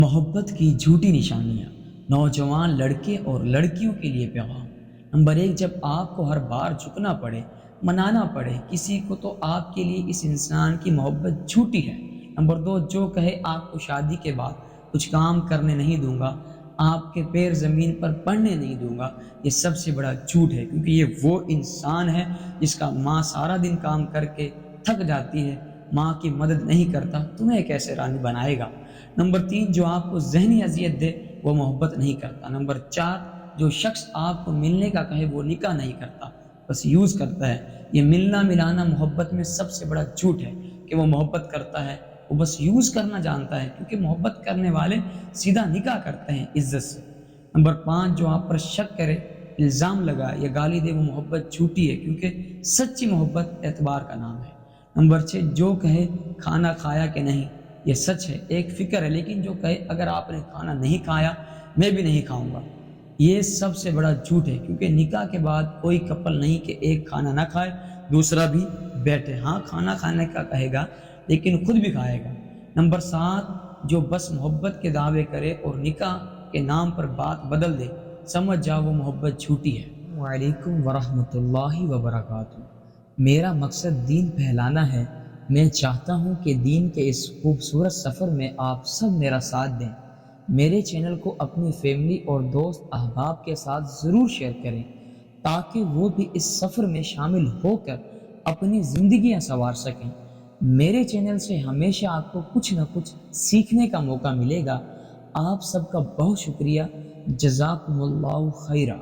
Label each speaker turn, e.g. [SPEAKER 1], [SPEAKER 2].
[SPEAKER 1] محبت کی جھوٹی نشانیاں، نوجوان لڑکے اور لڑکیوں کے لیے پیغام۔ نمبر 1، جب آپ کو ہر بار جھکنا پڑے، منانا پڑے کسی کو، تو آپ کے لیے اس انسان کی محبت جھوٹی ہے۔ نمبر 2، جو کہے آپ کو شادی کے بعد کچھ کام کرنے نہیں دوں گا، آپ کے پیر زمین پر پڑنے نہیں دوں گا، یہ سب سے بڑا جھوٹ ہے، کیونکہ یہ وہ انسان ہے جس کا ماں سارا دن کام کر کے تھک جاتی ہے، ماں کی مدد نہیں کرتا، تمہیں کیسے رانی بنائے گا۔ نمبر 3، جو آپ کو ذہنی اذیت دے وہ محبت نہیں کرتا۔ نمبر 4، جو شخص آپ کو ملنے کا کہے وہ نکاح نہیں کرتا، بس یوز کرتا ہے۔ یہ ملنا ملانا محبت میں سب سے بڑا جھوٹ ہے کہ وہ محبت کرتا ہے، وہ بس یوز کرنا جانتا ہے، کیونکہ محبت کرنے والے سیدھا نکاح کرتے ہیں عزت سے۔ نمبر 5، جو آپ پر شک کرے، الزام لگائے یا گالی دے، وہ محبت جھوٹی ہے، کیونکہ سچی محبت اعتبار کا نام ہے۔ نمبر 6، جو کہے کھانا کھایا کہ نہیں، یہ سچ ہے، ایک فکر ہے، لیکن جو کہے اگر آپ نے کھانا نہیں کھایا میں بھی نہیں کھاؤں گا، یہ سب سے بڑا جھوٹ ہے، کیونکہ نکاح کے بعد کوئی کپل نہیں کہ ایک کھانا نہ کھائے دوسرا بھی بیٹھے، ہاں کھانا کھانے کا کہے گا لیکن خود بھی کھائے گا۔ نمبر 7، جو بس محبت کے دعوے کرے اور نکاح کے نام پر بات بدل دے، سمجھ جاؤ وہ محبت جھوٹی ہے۔ وعلیکم ورحمۃ اللہ وبرکاتہ۔ میرا مقصد دین پھیلانا ہے۔ میں چاہتا ہوں کہ دین کے اس خوبصورت سفر میں آپ سب میرا ساتھ دیں۔ میرے چینل کو اپنی فیملی اور دوست احباب کے ساتھ ضرور شیئر کریں، تاکہ وہ بھی اس سفر میں شامل ہو کر اپنی زندگیاں سنوار سکیں۔ میرے چینل سے ہمیشہ آپ کو کچھ نہ کچھ سیکھنے کا موقع ملے گا۔ آپ سب کا بہت شکریہ۔ جزاکم اللہ خیرہ۔